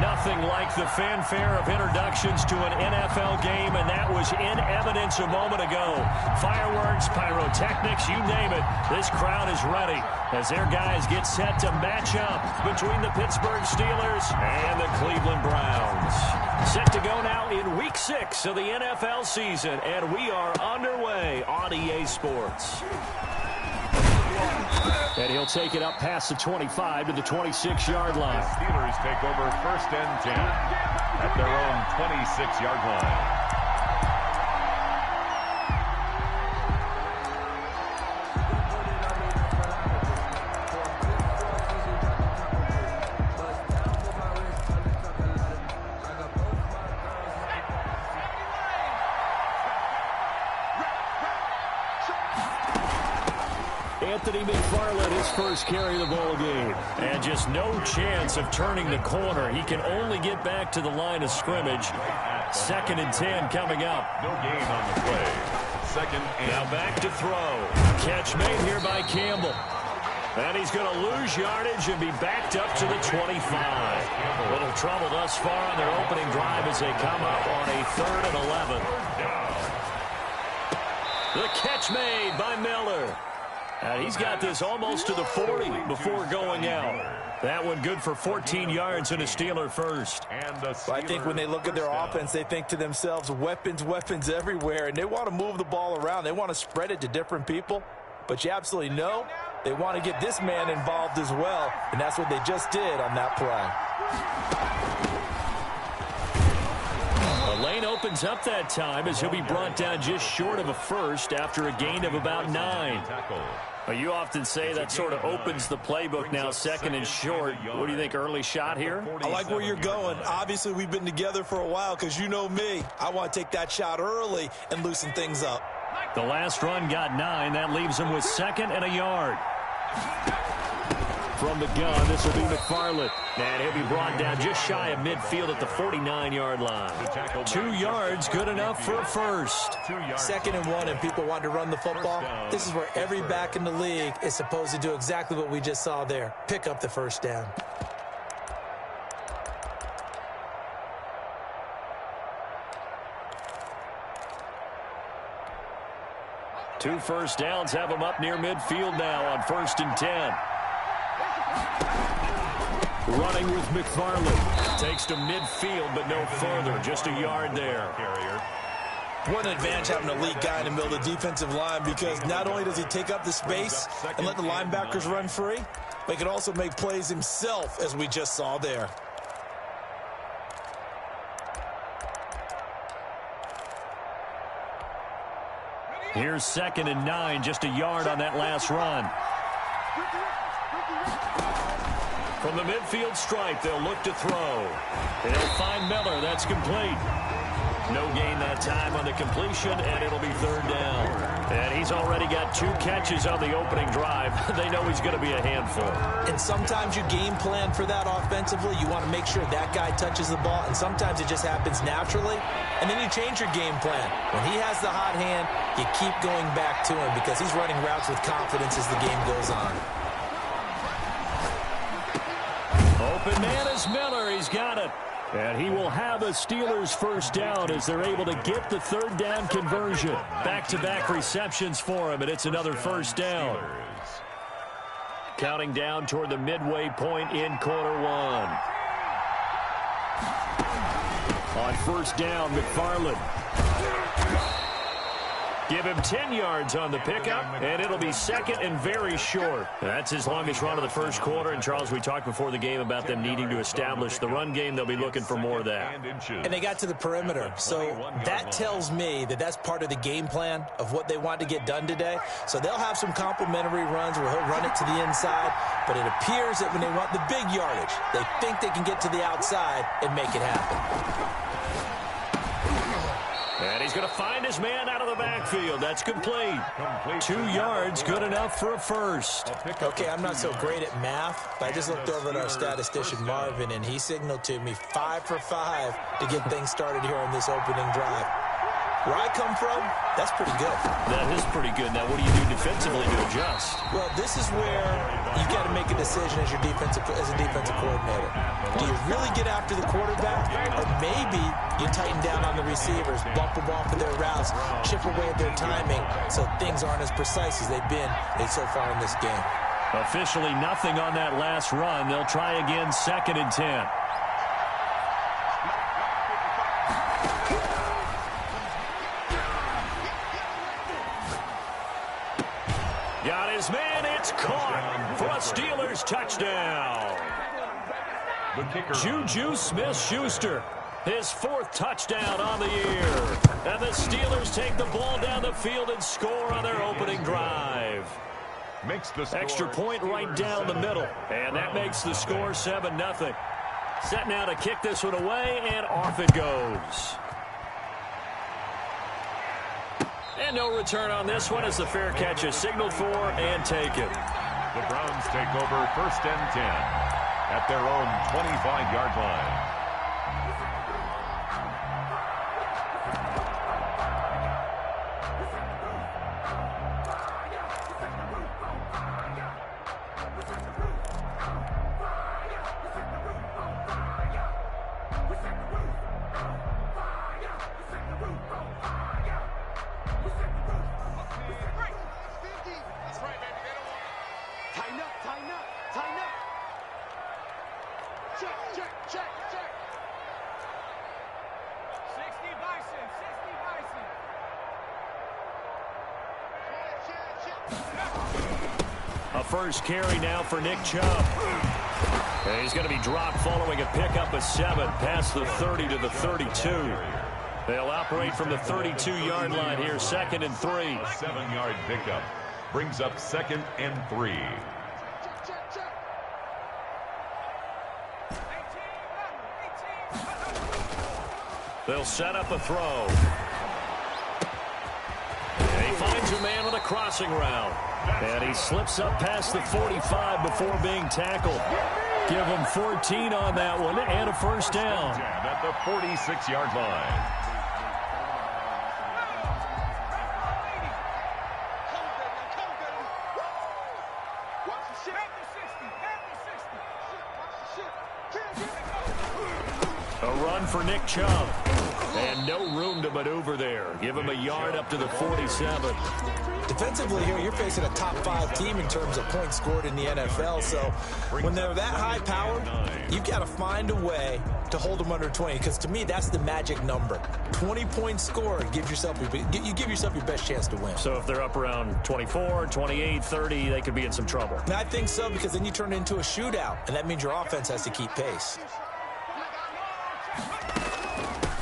Nothing like the fanfare of introductions to an NFL game, and that was in evidence a moment ago. Fireworks, pyrotechnics, you name it. This crowd is ready as their guys get set to match up between the Pittsburgh Steelers and the Cleveland Browns. Set to go now in Week 6 of the NFL season, and we are underway on EA Sports. And he'll take it up past the 25 to the 26-yard line. The Steelers take over 1st and 10 at their own 26-yard line. McFarland, his first carry of the ball game. And just no chance of turning the corner. He can only get back to the line of scrimmage. 2nd and 10 coming up. No gain on the play. 2nd and... Now back to throw. Catch made here by Campbell. And he's going to lose yardage and be backed up to the 25. Little trouble thus far on their opening drive as they come up on a 3rd and 11. The catch made by Miller. And he's got this almost to the 40 before going out. That one good for 14 yards and a Steeler first. I think when they look at their offense, they think to themselves, weapons, weapons everywhere. And they want to move the ball around. They want to spread it to different people. But you absolutely know they want to get this man involved as well. And that's what they just did on that play. The lane opens up that time as he'll be brought down just short of a first after a gain of about 9. Well, you often say that sort of opens the playbook now, 2nd and short. What do you think, early shot here? I like where you're going. Obviously, we've been together for a while because you know me. I want to take that shot early and loosen things up. The last run got 9. That leaves him with 2nd and a yard. From the gun, this will be McFarland. And he'll be brought down just shy of midfield at the 49-yard line. 2 yards, good enough for a first. 2nd and 1, and people want to run the football. This is where every back in the league is supposed to do exactly what we just saw there. Pick up the first down. Two first downs have him up near midfield now on 1st and 10. Running with McFarland. Takes to midfield, but no further. Just a yard there. What an advantage having a elite guy in the middle of the defensive line, because not only does he take up the space and let the linebackers run free, but he can also make plays himself, as we just saw there. Here's 2nd and 9, just a yard on that last run. From the midfield stripe, they'll look to throw. They'll find Miller. That's complete. No gain that time on the completion, and it'll be 3rd down. And he's already got 2 catches on the opening drive. They know he's going to be a handful. And sometimes you game plan for that offensively. You want to make sure that guy touches the ball, and sometimes it just happens naturally. And then you change your game plan. When he has the hot hand, you keep going back to him because he's running routes with confidence as the game goes on. Open man is Miller. He's got it. And he will have a Steelers first down as they're able to get the 3rd down conversion. Back-to-back receptions for him, and it's another first down. Counting down toward the midway point in quarter 1. On 1st down, McFarland. Give him 10 yards on the pickup, and it'll be 2nd and very short. That's his longest run of the first quarter. And, Charles, we talked before the game about them needing to establish the run game. They'll be looking for more of that. And they got to the perimeter. So that tells me that that's part of the game plan of what they want to get done today. So they'll have some complimentary runs where he'll run it to the inside. But it appears that when they want the big yardage, they think they can get to the outside and make it happen. And he's going to find his man out of the backfield. That's complete. 2 yards, good enough for a first. Okay, I'm not so great at math, but I just looked over at our statistician, Marvin, and he signaled to me 5 for 5 to get things started here on this opening drive. Where I come from, that's pretty good. That is pretty good. Now, what do you do defensively to adjust? Well, this is where you got to make a decision as a defensive coordinator. Do you really get after the quarterback, or maybe you tighten down on the receivers, bump them off of their routes, chip away at their timing, so things aren't as precise as they've been so far in this game. Officially nothing on that last run. They'll try again, 2nd and 10. Got his man. It's caught for a Steelers touchdown. Juju Smith-Schuster, his 4th touchdown on the year. And the Steelers take the ball down the field and score on their opening drive. Makes the score. Extra point right down the middle. And that makes the score 7-0. Set now to kick this one away, and off it goes. And no return on this one as the fair catch is signaled for and taken. The Browns take over 1st and 10 at their own 25-yard line. A first carry now for Nick Chubb. And he's going to be dropped following a pickup of 7 past the 30 to the 32. They'll operate from the 32-yard line here, 2nd and 3. A 7-yard pickup brings up 2nd and 3. They'll set up a throw. And he finds a man on a crossing route. And he slips up past the 45 before being tackled. Give him 14 on that one and a first down. At the 46-yard line. A run for Nick Chubb. And no room to maneuver there. Give him a yard up to the 47. Defensively here, you're facing a top 5 team in terms of points scored in the NFL. So when they're that high powered, you've got to find a way to hold them under 20. Because to me, that's the magic number. 20 points scored gives yourself you give yourself your best chance to win. So if they're up around 24, 28, 30, they could be in some trouble. And I think so, because then you turn it into a shootout, and that means your offense has to keep pace.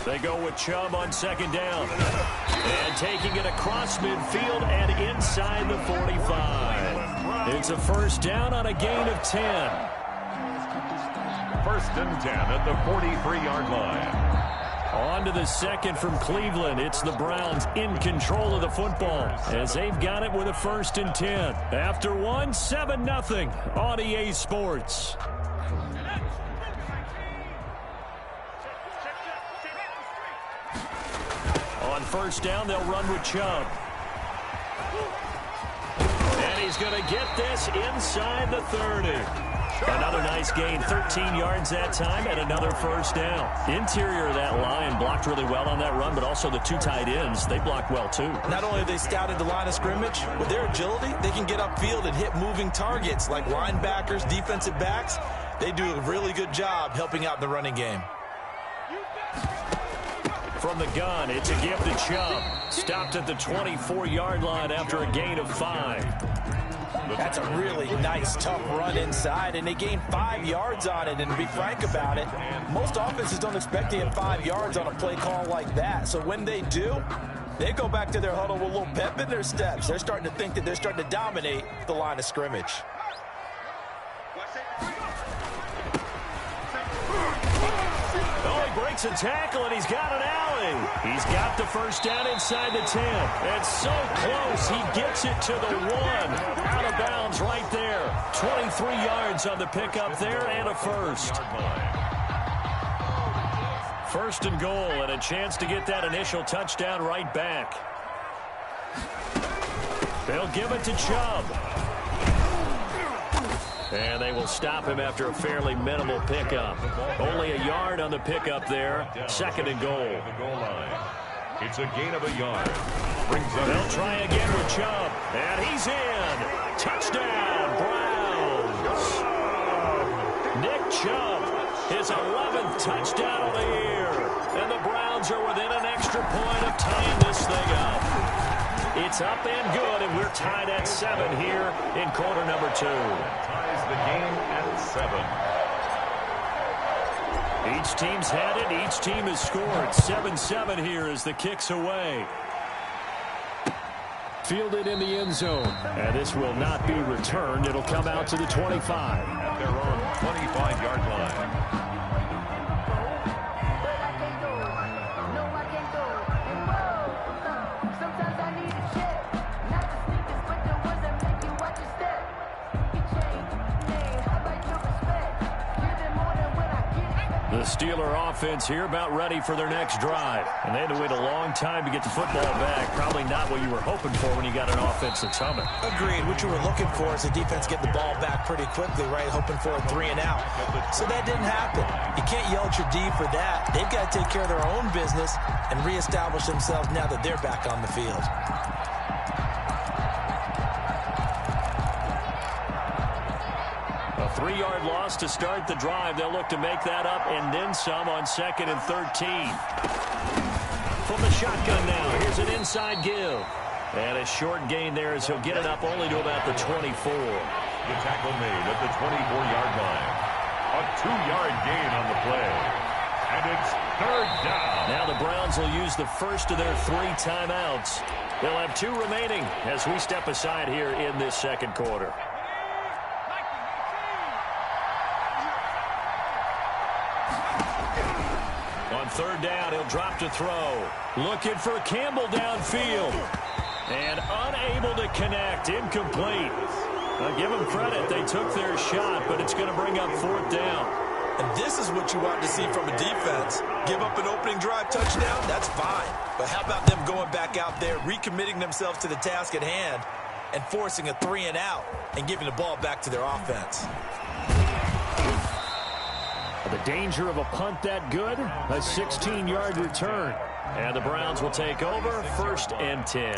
They go with Chubb on 2nd down. And taking it across midfield and inside the 45. It's a first down on a gain of 10. 1st and 10 at the 43-yard line. On to the 2nd from Cleveland. It's the Browns in control of the football as they've got it with a 1st and 10. After one, 7-0 on EA Sports. On first down, they'll run with Chubb. And he's going to get this inside the 30. Another nice gain, 13 yards that time, and another first down. Interior of that line blocked really well on that run, but also the 2 tight ends, they blocked well too. Not only have they scouted the line of scrimmage, with their agility, they can get upfield and hit moving targets like linebackers, defensive backs. They do a really good job helping out in the running game. From the gun, it's a give to Chubb. Stopped at the 24-yard line after a gain of 5. That's a really nice, tough run inside, and they gained 5 yards on it. And to be frank about it, most offenses don't expect to get 5 yards on a play call like that. So when they do, they go back to their huddle with a little pep in their steps. They're starting to think that they're starting to dominate the line of scrimmage. Breaks a tackle, and he's got an alley. He's got the first down inside the 10. And so close, he gets it to the 1. Out of bounds right there. 23 yards on the pickup there and a first. First and goal, and a chance to get that initial touchdown right back. They'll give it to Chubb. And they will stop him after a fairly minimal pickup. Only a yard on the pickup there. Second and goal. It's a gain of a yard. They'll try again with Chubb. And he's in. Touchdown, Browns. Nick Chubb, his 11th touchdown of the year. And the Browns are within an extra point of tying this thing up. It's up and good, and we're tied at 7 here in quarter number 2. Ties the game at 7. Each team's had it. Each team has scored. 7-7 here as the kick's away. Fielded in the end zone. And this will not be returned. It'll come out to the 25. At their own 25-yard line. The Steeler offense here about ready for their next drive. And they had to wait a long time to get the football back. Probably not what you were hoping for when you got an offense that's humming. Agreed. What you were looking for is the defense get the ball back pretty quickly, right? Hoping for a 3 and out. So that didn't happen. You can't yell at your D for that. They've got to take care of their own business and reestablish themselves now that they're back on the field. A 3-yard loss to start the drive. They'll look to make that up and then some on 2nd and 13. From the shotgun now, here's an inside give. And a short gain there as he'll get it up only to about the 24. The tackle made at the 24-yard line. A 2-yard gain on the play. And it's 3rd down. Now the Browns will use the first of their 3 timeouts. They'll have 2 remaining as we step aside here in this second quarter. On 3rd down, he'll drop to throw. Looking for Campbell downfield. And unable to connect. Incomplete. I'll give them credit. They took their shot, but it's going to bring up 4th down. And this is what you want to see from a defense. Give up an opening drive touchdown, that's fine. But how about them going back out there, recommitting themselves to the task at hand, and forcing a 3 and out, and giving the ball back to their offense. The danger of a punt that good, a 16-yard return. And the Browns will take over, 1st and 10.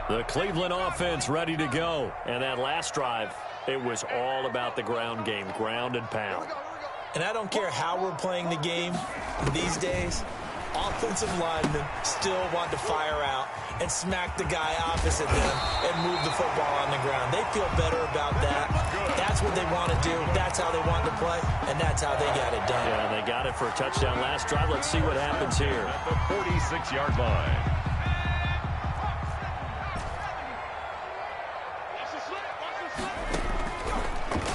The Cleveland offense ready to go. And that last drive, it was all about the ground game, ground and pound. And I don't care how we're playing the game these days, offensive linemen still want to fire out and smack the guy opposite them and move the football on the ground. They feel better about that. That's what they want to do. That's how they want to play, and that's how they got it done. Yeah, they got it for a touchdown last drive. Let's see what happens here. At the 46-yard line.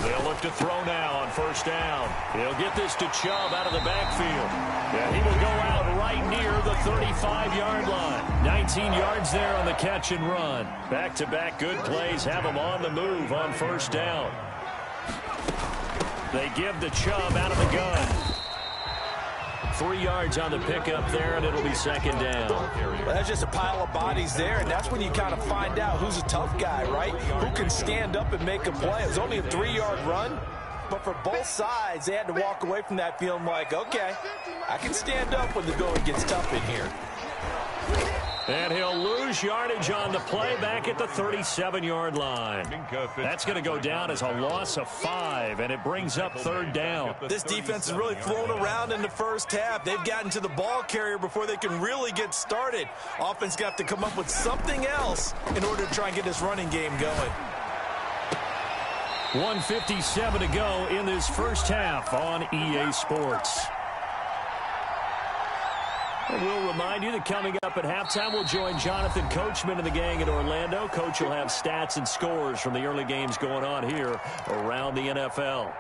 They'll look to throw now on 1st down. He'll get this to Chubb out of the backfield. And he will go out right near the 35-yard line. 19 yards there on the catch and run. Back-to-back good plays have him on the move on 1st down. They give to Chubb out of the gun. 3 yards on the pickup there, and it'll be 2nd down. Well, that's just a pile of bodies there, and that's when you kind of find out who's a tough guy, right? Who can stand up and make a play. It was only a 3-yard run, but for both sides, they had to walk away from that feeling like, okay, I can stand up when the going gets tough in here. And he'll lose yardage on the play back at the 37-yard line. That's going to go down as a loss of 5, and it brings up 3rd down. This defense has really flown around in the first half. They've gotten to the ball carrier before they can really get started. Offense got to come up with something else in order to try and get this running game going. 1:57 to go in this first half on EA Sports. And we'll remind you that coming up at halftime, we'll join Jonathan Coachman and the gang in Orlando. Coach will have stats and scores from the early games going on here around the NFL.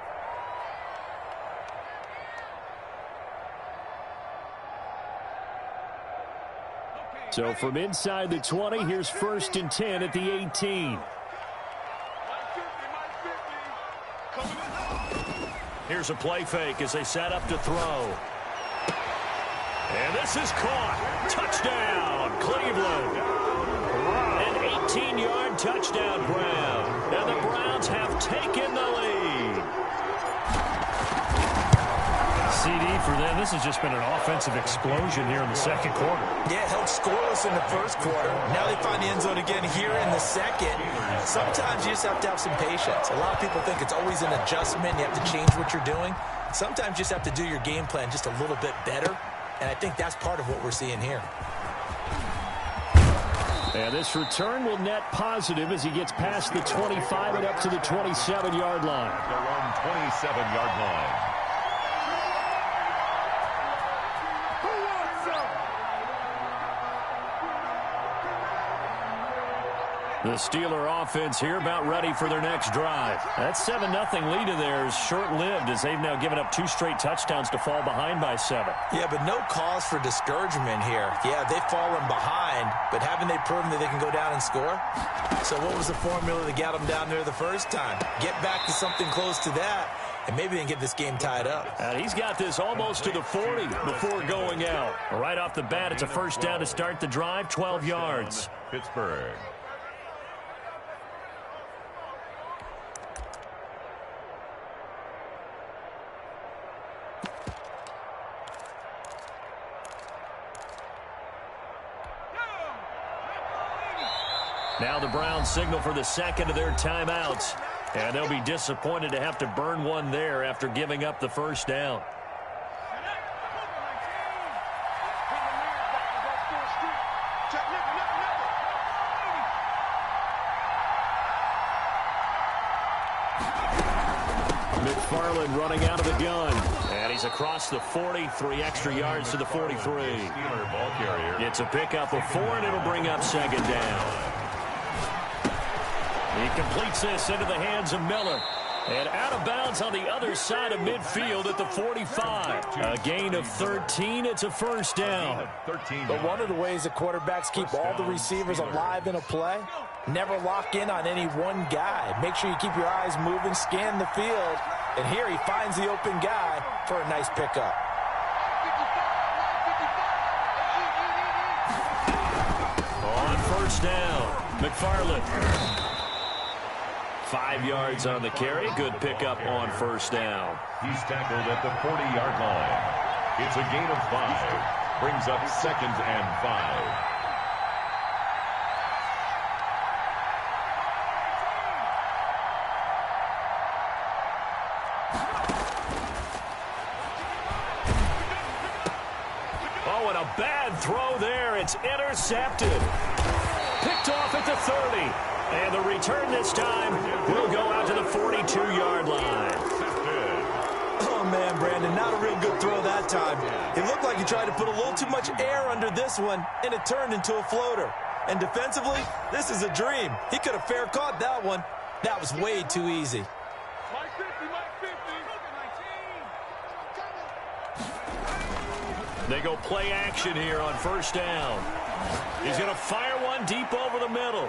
So from inside the 20, here's 1st and 10 at the 18. Here's a play fake as they set up to throw. And this is caught. Touchdown, Cleveland. An 18-yard touchdown, Brown. And the Browns have taken the lead. CD for them. This has just been an offensive explosion here in the second quarter. Yeah, held scoreless in the first quarter. Now they find the end zone again here in the second. Sometimes you just have to have some patience. A lot of people think it's always an adjustment. You have to change what you're doing. Sometimes you just have to do your game plan just a little bit better. And I think that's part of what we're seeing here. And this return will net positive as he gets past the 25 and up to the 27-yard line. Their own 27-yard line. The Steeler offense here about ready for their next drive. That 7-0 lead of theirs short-lived as they've now given up 2 straight touchdowns to fall behind by 7. Yeah, but no cause for discouragement here. Yeah, they've fallen behind, but haven't they proven that they can go down and score? So what was the formula that got them down there the first time? Get back to something close to that, and maybe they can get this game tied up. And he's got this almost to the 40 before going out. Right off the bat, it's a first down to start the drive, 12 yards. Pittsburgh. Now the Browns signal for the second of their timeouts. And they'll be disappointed to have to burn one there after giving up the first down. McFarland running out of the gun. And he's across the 40, 3 extra yards to the 43. Steeler ball carrier. It's a pickup of 4, and it'll bring up second down. He completes this into the hands of Miller. And out of bounds on the other side of midfield at the 45. A gain of 13. It's a first down. But one of the ways the quarterbacks keep all the receivers alive in a play, never lock in on any one guy. Make sure you keep your eyes moving, scan the field. And here he finds the open guy for a nice pickup. On first down, McFarland. 5 yards on the carry. Good pickup on first down. He's tackled at the 40-yard line. It's a gain of 5. Brings up 2nd and 5. Oh, and a bad throw there. It's intercepted. Picked off at the 30. And the return this time will go out to the 42-yard line. Oh, man, Brandon, not a real good throw that time. It looked like he tried to put a little too much air under this one, and it turned into a floater. And defensively, this is a dream. He could have fair caught that one. That was way too easy. They go play action here on first down. He's going to fire one deep over the middle.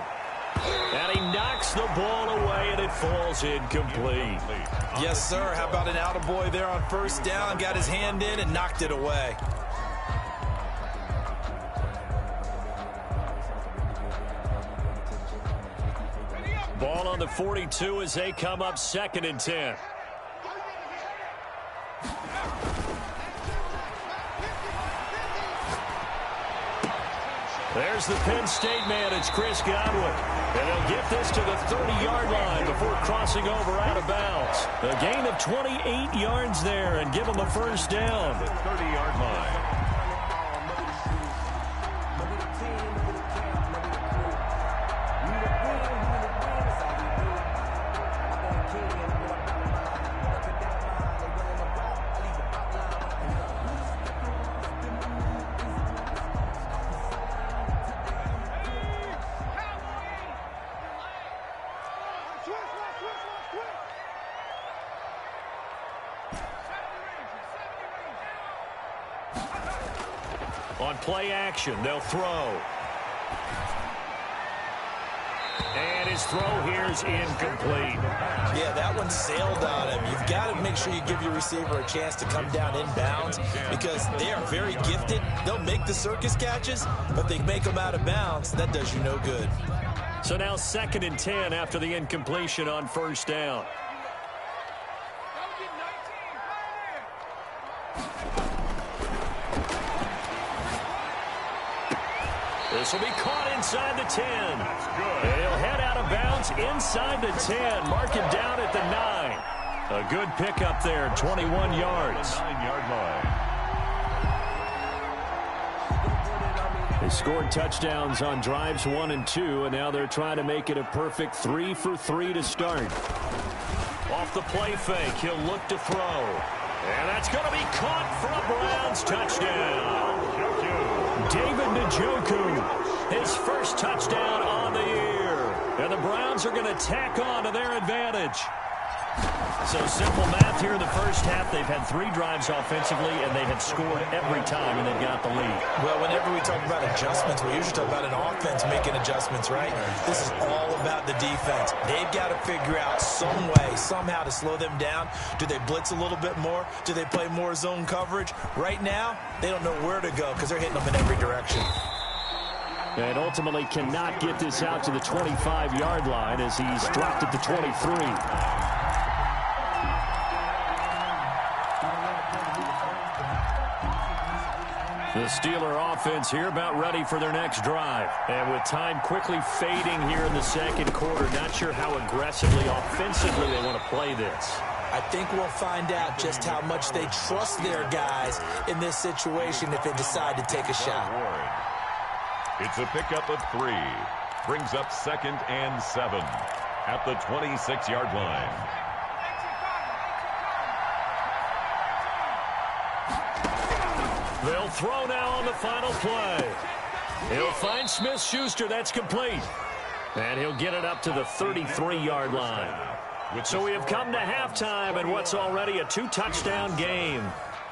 And he knocks the ball away, and it falls incomplete. Yes, sir. How about an attaboy there on first down? Got his hand in and knocked it away. Ball on the 42 as they come up 2nd and 10. There's the Penn State man. It's Chris Godwin. And they'll get this to the 30-yard line before crossing over out of bounds. A gain of 28 yards there and give them a first down. The 30-yard line. On play action, they'll throw. And his throw here is incomplete. Yeah, that one sailed on him. You've got to make sure you give your receiver a chance to come down inbounds because they are very gifted. They'll make the circus catches, but they make them out of bounds. That does you no good. So now 2nd and 10 after the incompletion on first down. This will be caught inside the 10. He'll head out of bounds inside the 10. Mark him down at the 9. A good pickup there, 21 yards. 9-yard line. They scored touchdowns on drives 1 and 2, and now they're trying to make it a perfect 3 for 3 to start. Off the play fake, he'll look to throw. And that's going to be caught for a Browns touchdown. David Njoku, his first touchdown on the year. And the Browns are going to tack on to their advantage. So simple math here in the first half. They've had 3 drives offensively, and they have scored every time, and they've got the lead. Well, whenever we talk about adjustments, we usually talk about an offense making adjustments, right? This is all about the defense. They've got to figure out some way, somehow to slow them down. Do they blitz a little bit more? Do they play more zone coverage? Right now, they don't know where to go because they're hitting them in every direction. And ultimately cannot get this out to the 25-yard line as he's dropped at the 23. The Steeler offense here about ready for their next drive. And with time quickly fading here in the second quarter, not sure how aggressively, offensively they want to play this. I think we'll find out just how much they trust their guys in this situation if they decide to take a shot. It's a pickup of 3. Brings up 2nd and 7 at the 26-yard line. They'll throw now on the final play. He'll find Smith-Schuster. That's complete. And he'll get it up to the 33-yard line. So we have come to halftime in what's already a 2-touchdown game.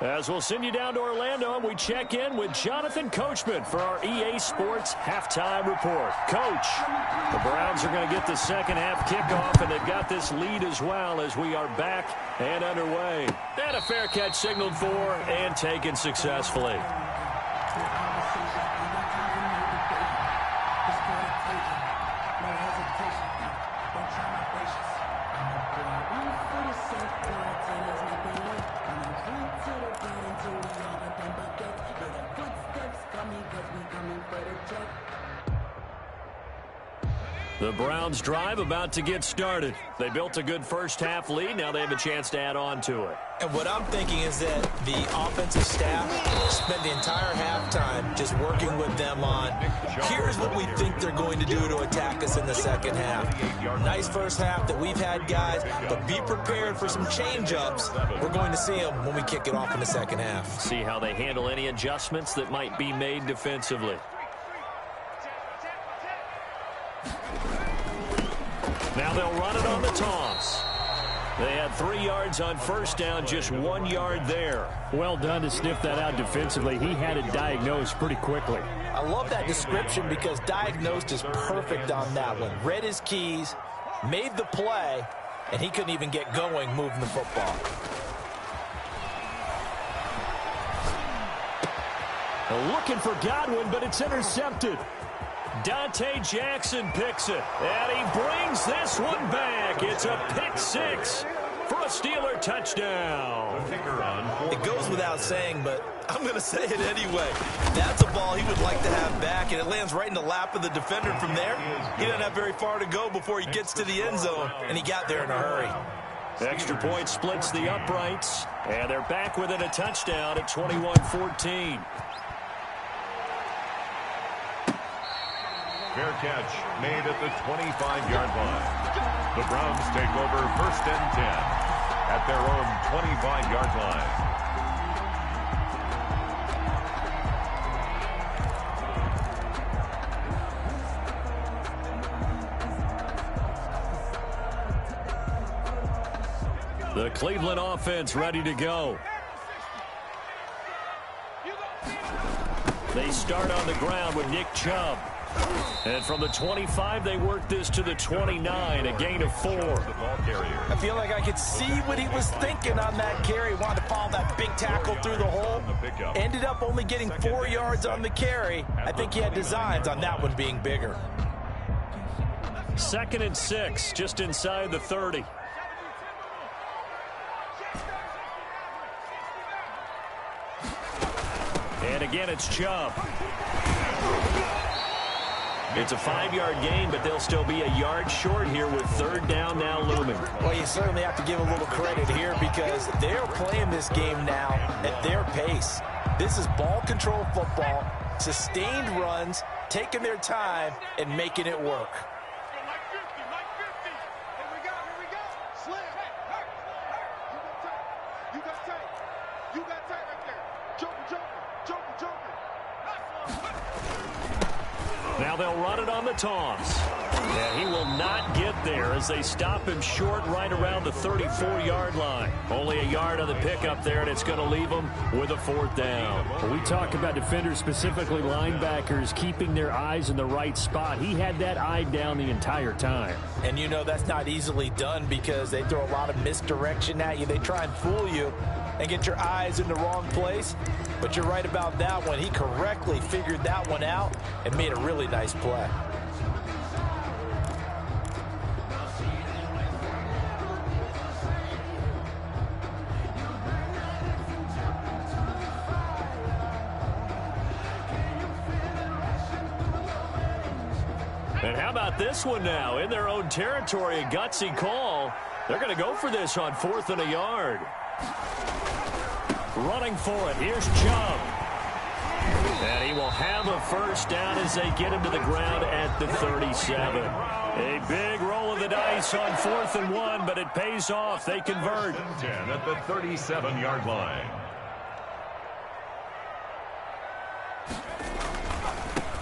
As we'll send you down to Orlando, and we check in with Jonathan Coachman for our EA Sports Halftime Report. Coach, the Browns are going to get the second half kickoff, and they've got this lead as well as we are back and underway. And a fair catch signaled for and taken successfully. The Browns drive about to get started. They built a good first half lead. Now they have a chance to add on to it. And what I'm thinking is that the offensive staff spent the entire halftime just working with them on, here's what we think they're going to do to attack us in the second half. Nice first half that we've had, guys, but be prepared for some change-ups. We're going to see them when we kick it off in the second half. See how they handle any adjustments that might be made defensively. Now they'll run it on the toss. They had 3 yards on first down, just 1 yard there. Well done to sniff that out defensively. He had it diagnosed pretty quickly. I love that description because diagnosed is perfect on that one. Read his keys, made the play, and he couldn't even get going moving the football. Looking for Godwin, but it's intercepted. Dante Jackson picks it, and he brings this one back. It's a pick 6 for a Steeler touchdown. It goes without saying, but I'm going to say it anyway. That's a ball he would like to have back, and it lands right in the lap of the defender from there. He doesn't have very far to go before he gets to the end zone, and he got there in a hurry. Extra point splits the uprights, and they're back within a touchdown at 21-14. Fair catch made at the 25-yard line. The Browns take over 1st and 10 at their own 25-yard line. The Cleveland offense ready to go. They start on the ground with Nick Chubb. And from the 25, they work this to the 29, a gain of 4. I feel like I could see what he was thinking on that carry. Wanted to follow that big tackle through the hole. Ended up only getting 4 yards on the carry. I think he had designs on that one being bigger. 2nd and 6, just inside the 30. And again, it's Chubb. It's a 5-yard gain, but they'll still be a yard short here with 3rd down now looming. Well, you certainly have to give a little credit here because they're playing this game now at their pace. This is ball control football, sustained runs, taking their time, and making it work. Now they'll run it on the toss. And he will not get there as they stop him short right around the 34-yard line. Only a yard on the pickup there, and it's going to leave them with a 4th down. Well, we talk about defenders, specifically linebackers, keeping their eyes in the right spot. He had that eye down the entire time. And you know that's not easily done because they throw a lot of misdirection at you. They try and fool you and get your eyes in the wrong place. But you're right about that one. He correctly figured that one out and made a really nice play. And how about this one now? In their own territory, a gutsy call. They're going to go for this on 4th and a yard. Running for it. Here's Chubb. And he will have a 1st down as they get him to the ground at the 37. A big roll of the dice on 4th and 1, but it pays off. They convert. 10 at the 37-yard line.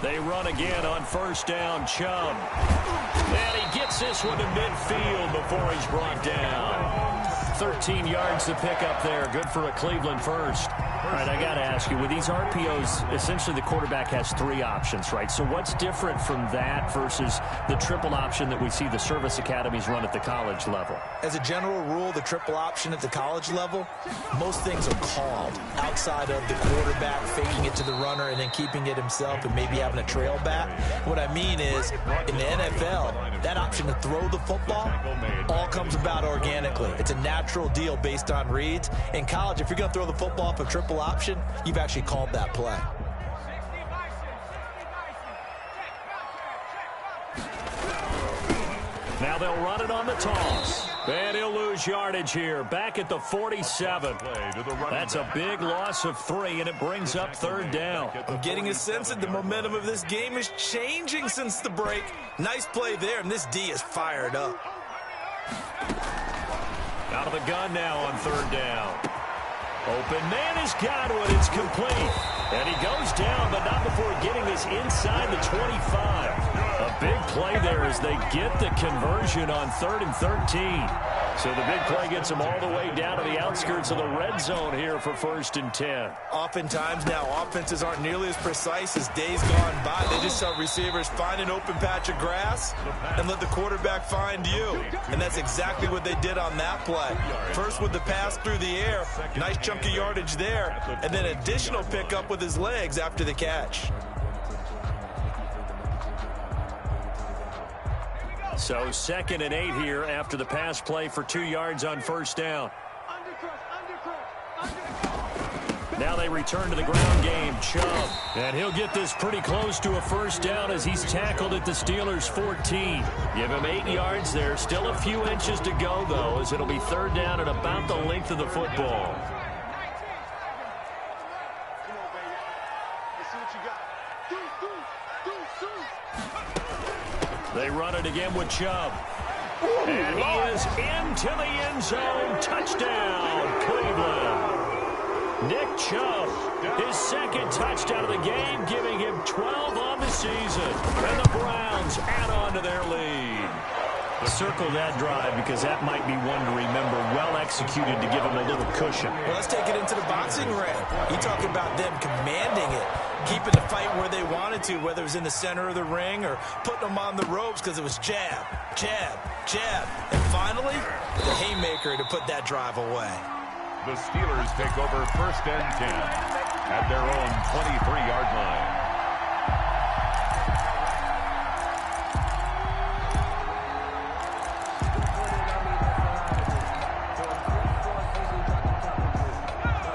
They run again on 1st down, Chubb. And he gets this one to midfield before he's brought down. 13 yards to pick up there. Good for a Cleveland first. All right, I got to ask you, with these RPOs, essentially the quarterback has 3 options, right? So what's different from that versus the triple option that we see the service academies run at the college level? As a general rule, the triple option at the college level, most things are called outside of the quarterback faking it to the runner and then keeping it himself and maybe having a trail back. What I mean is, in the NFL, that option to throw the football all comes about organically. It's a natural deal based on reads. In college, if you're going to throw the football off a triple option, you've actually called that play. Now they'll run it on the toss. And he'll lose yardage here. Back at the 47. That's a big loss of 3, and it brings up 3rd down. I'm getting a sense that the momentum of this game is changing since the break. Nice play there, and this D is fired up. Out of the gun now on 3rd down. Open man has got it. It's complete. And he goes down, but not before getting this inside the 25. A big play there as they get the conversion on 3rd and 13. So the big play gets them all the way down to the outskirts of the red zone here for 1st and 10. Oftentimes now, offenses aren't nearly as precise as days gone by. They just tell receivers, find an open patch of grass and let the quarterback find you. And that's exactly what they did on that play. First with the pass through the air, nice chunk of yardage there, and then additional pickup with his legs after the catch. So 2nd and 8 here after the pass play for 2 yards on 1st down. Now they return to the ground game. Chubb. And he'll get this pretty close to a 1st down as he's tackled at the Steelers' 14. Give him 8 yards there. Still a few inches to go, though, as it'll be 3rd down at about the length of the football. They run it again with Chubb. And he is into the end zone. Touchdown, Cleveland. Nick Chubb, his 2nd touchdown of the game, giving him 12 on the season. And the Browns add on to their lead. Circle that drive because that might be one to remember. Well executed to give him a little cushion. Well, let's take it into the boxing ring. You talk about them commanding it. keeping the fight where they wanted to, whether it was in the center of the ring or putting them on the ropes because it was jab, jab, jab. And finally, the haymaker to put that drive away. The Steelers take over 1st and 10 at their own 23-yard line.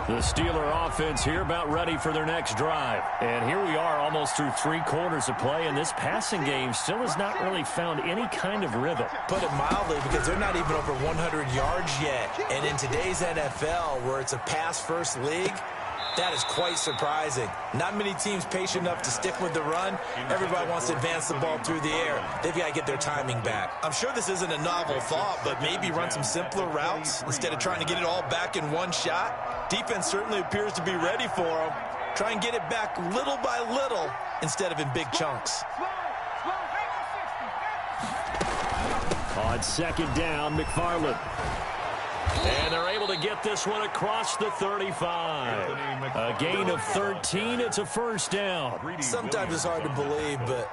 The Steeler offense here about ready for their next drive. And here we are almost through 3 quarters of play, and this passing game still has not really found any kind of rhythm. Put it mildly, because they're not even over 100 yards yet. And in today's NFL, where it's a pass-first league, that is quite surprising. Not many teams patient enough to stick with the run. Everybody wants to advance the ball through the air. They've got to get their timing back. I'm sure this isn't a novel thought, but maybe run some simpler routes instead of trying to get it all back in one shot. Defense certainly appears to be ready for them. Try and get it back little by little instead of in big chunks. On 2nd down, McFarland. And they're able to get this one across the 35. A gain of 13. It's a 1st down. Sometimes it's hard to believe, but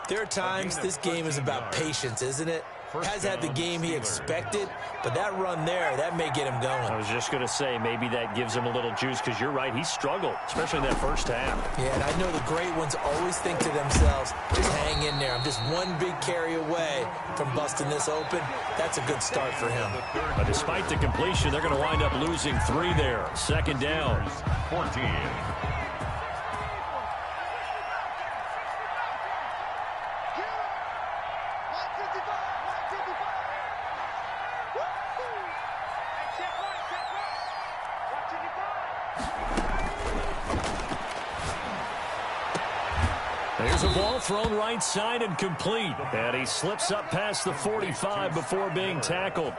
there are times this game is about patience, isn't it? Has had the game he expected, but that run there, that may get him going. I was just going to say, maybe that gives him a little juice, because you're right, he struggled, especially in that 1st half. Yeah, and I know the great ones always think to themselves, just hang in there. I'm just one big carry away from busting this open. That's a good start for him. But despite the completion, they're going to wind up losing 3 there. 2nd down. 14. There's a ball thrown right side and complete. And he slips up past the 45 before being tackled.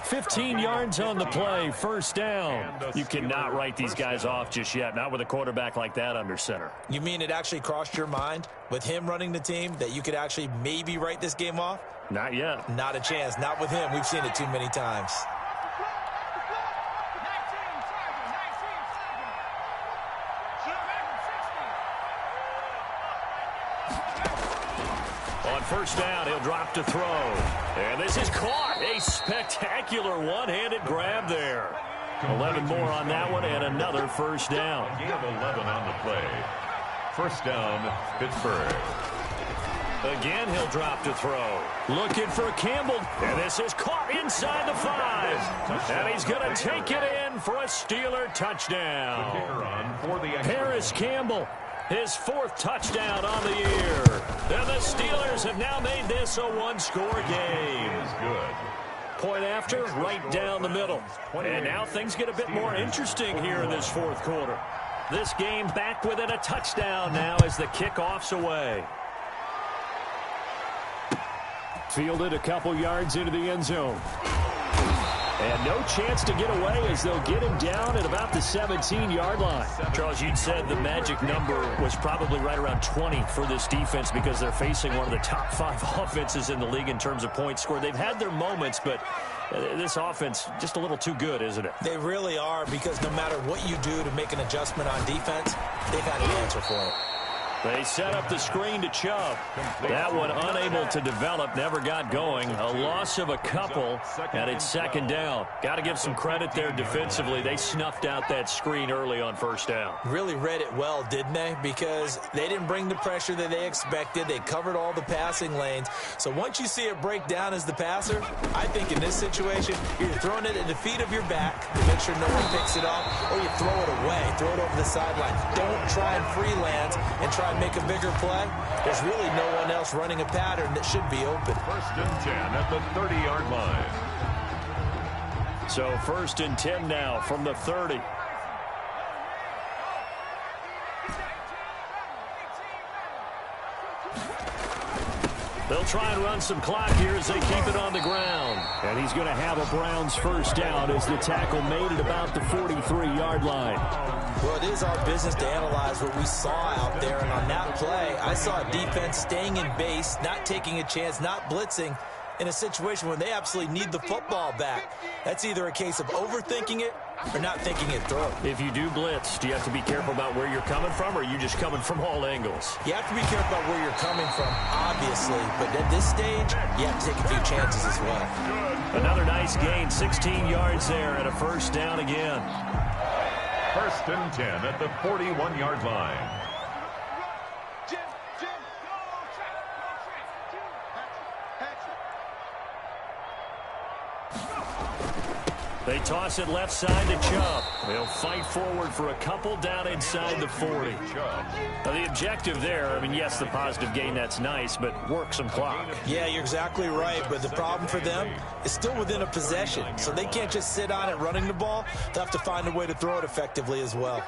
15 yards on the play, 1st down. You cannot write these guys off just yet, not with a quarterback like that under center. You mean it actually crossed your mind with him running the team that you could actually maybe write this game off? Not yet. Not a chance. Not with him. We've seen it too many times. On 1st down, he'll drop to throw. And this is caught. A spectacular one-handed grab there. 11 more on that one, and another 1st down. Gain of 11 on the play. 1st down, Pittsburgh. Again, he'll drop to throw. Looking for Campbell. And this is caught inside the 5. And he's going to take it in for a Steeler touchdown. Paris Campbell, his 4th touchdown on the year. And the Steelers have now made this a 1-score game. Is good. Point after, right down the middle. And now things get a bit more interesting here in this 4th quarter. This game back within a touchdown now as the kickoff's away. Fielded a couple yards into the end zone. And no chance to get away as they'll get him down at about the 17-yard line. Charles, you'd said the magic number was probably right around 20 for this defense because they're facing one of the top 5 offenses in the league in terms of points scored. They've had their moments, but this offense just a little too good, isn't it? They really are, because no matter what you do to make an adjustment on defense, they've had an answer for it. They set up the screen to Chubb. That one unable to develop, never got going. A loss of a couple, and it's 2nd down. Got to give some credit there defensively. They snuffed out that screen early on 1st down. Really read it well, didn't they? Because they didn't bring the pressure that they expected. They covered all the passing lanes. So once you see it break down as the passer, I think in this situation, you're throwing it at the feet of your back to make sure no one picks it up, or you throw it away, throw it over the sideline. Don't try and freelance and try and make a bigger play. There's really no one else running a pattern that should be open. 1st and 10 at the 30-yard line. So 1st and 10 now from the 30. They'll try and run some clock here as they keep it on the ground. And he's going to have a Browns 1st down as the tackle made it about the 43-yard line. Well, it is our business to analyze what we saw out there. And on that play, I saw a defense staying in base, not taking a chance, not blitzing. in a situation when they absolutely need the football back. That's either a case of overthinking it or not thinking it through. If you do blitz, do you have to be careful about where you're coming from, or are you just coming from all angles? You have to be careful about where you're coming from, obviously, but at this stage, you have to take a few chances as well. Another nice gain, 16 yards there, and a first down again. First and 10 at the 41-yard line. They toss it left side to Chubb. They'll fight forward for a couple down inside the 40. Now the objective there, I mean, yes, the positive gain, that's nice, but work some clock. Yeah, you're exactly right, but the problem for them is still within a possession, so they can't just sit on it running the ball. They'll have to find a way to throw it effectively as well.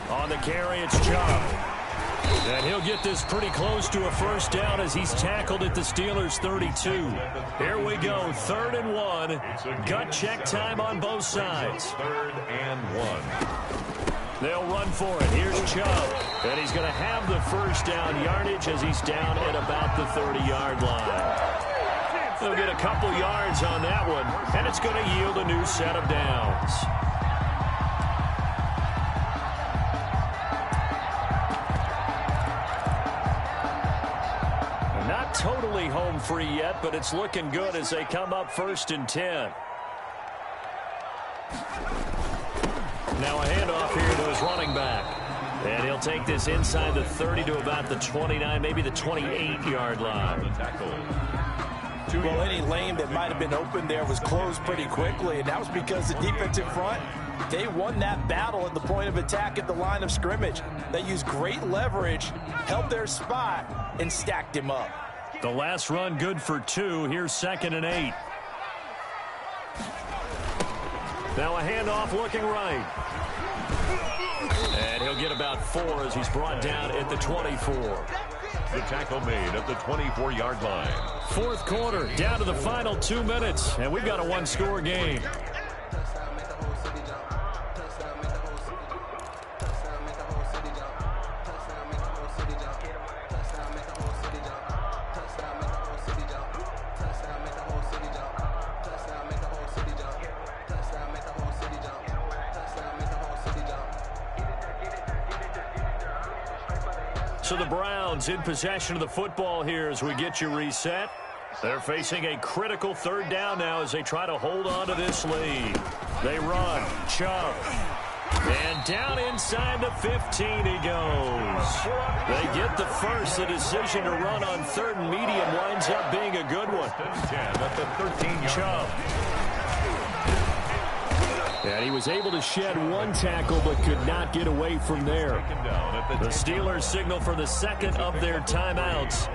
On the carry, it's Chubb. And he'll get this pretty close to a first down as he's tackled at the Steelers' 32. Here we go, 3rd and 1. Gut check time on both sides. 3rd and 1. They'll run for it. Here's Chubb. And he's going to have the first down yardage as he's down at about the 30-yard line. They'll get a couple yards on that one, and it's going to yield a new set of downs. Totally home free yet, but it's looking good as they come up 1st and 10. Now a handoff here to his running back. And he'll take this inside the 30 to about the 29, maybe the 28-yard line. Well, any lane that might have been open there was closed pretty quickly, and that was because the defensive front, they won that battle at the point of attack at the line of scrimmage. They used great leverage, held their spot, and stacked him up. The last run good for 2. Here's 2nd and 8. Now a handoff looking right. And he'll get about 4 as he's brought down at the 24. The tackle made at the 24-yard line. 4th quarter, down to the final 2 minutes, and we've got a one-score game. So the Browns in possession of the football here as we get you reset. They're facing a critical 3rd down now as they try to hold on to this lead. They run. Chubb. And down inside the 15 he goes. They get the first. The decision to run on 3rd and medium winds up being a good one. 10 at the 13-yard Chubb. And he was able to shed 1 tackle but could not get away from there. The Steelers signal for the 2nd of their timeouts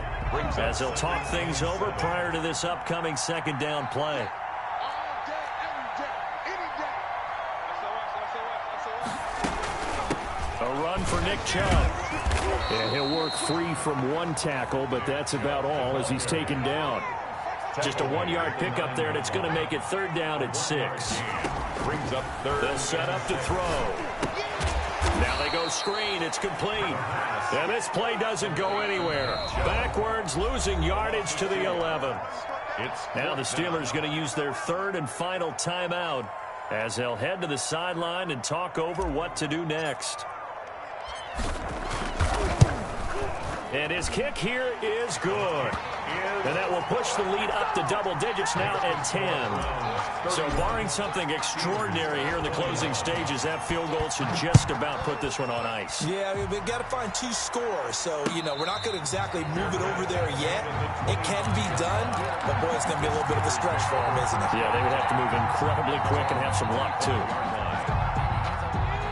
as they'll talk things over prior to this upcoming 2nd down play. A run for Nick Chubb. And he'll work free from 1 tackle, but that's about all as he's taken down. Just a 1-yard pickup there, and it's going to make it 3rd down at 6. Brings up 3rd. They'll set up to throw. Now they go screen. It's complete. And this play doesn't go anywhere. Backwards, losing yardage to the 11. Now the Steelers going to use their 3rd and final timeout as they'll head to the sideline and talk over what to do next. And his kick here is good. And that will push the lead up to double digits now at 10. So barring something extraordinary here in the closing stages, that field goal should just about put this one on ice. Yeah, we've got to find 2 scores. So, you know, we're not going to exactly move it over there yet. It can be done, but boy, it's going to be a little bit of a stretch for them, isn't it? Yeah, they would have to move incredibly quick and have some luck, too.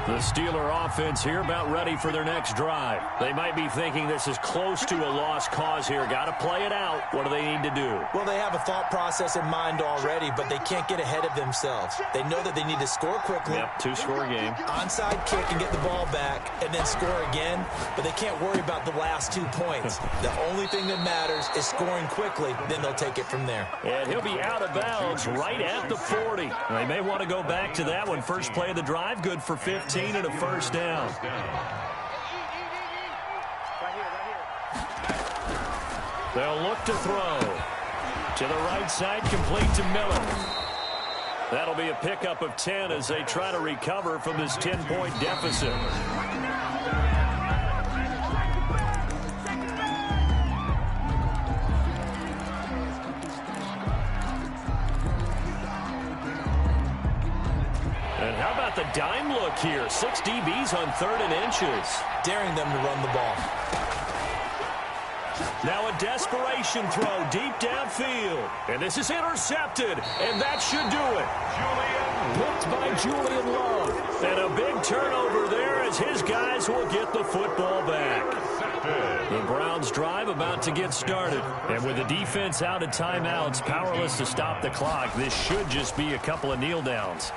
The Steeler offense here about ready for their next drive. They might be thinking this is close to a lost cause here. Got to play it out. What do they need to do? Well, they have a thought process in mind already, but they can't get ahead of themselves. They know that they need to score quickly. Yep, 2-score game. Onside kick and get the ball back and then score again, but they can't worry about the last 2 points. The only thing that matters is scoring quickly, then they'll take it from there. And he'll be out of bounds right at the 40. They may want to go back to that one. First play of the drive, good for 15 and a first down. They'll look to throw. To the right side, complete to Miller. That'll be a pickup of 10 as they try to recover from this 10-point deficit. And how about the dime look here? 6 DBs on 3rd and inches. Daring them to run the ball. Now a desperation throw deep downfield. And this is intercepted. And that should do it. Picked by Julian Love. And a big turnover there as his guys will get the football back. The Browns drive about to get started. And with the defense out of timeouts, powerless to stop the clock, this should just be a couple of kneel downs.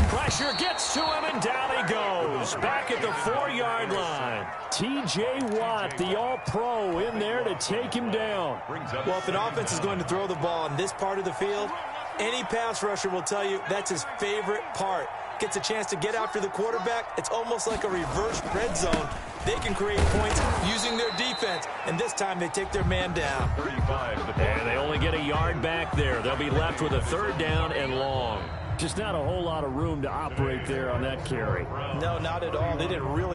Pressure gets to him, and down he goes. Back at the 4-yard line. T.J. Watt, the All-Pro, in there to take him down. Well, if an offense is going to throw the ball in this part of the field, any pass rusher will tell you that's his favorite part. Gets a chance to get after the quarterback. It's almost like a reverse red zone. They can create points using their defense, and this time they take their man down. And they only get a yard back there. They'll be left with a 3rd down and long. Just not a whole lot of room to operate there on that carry. No, not at all. They didn't really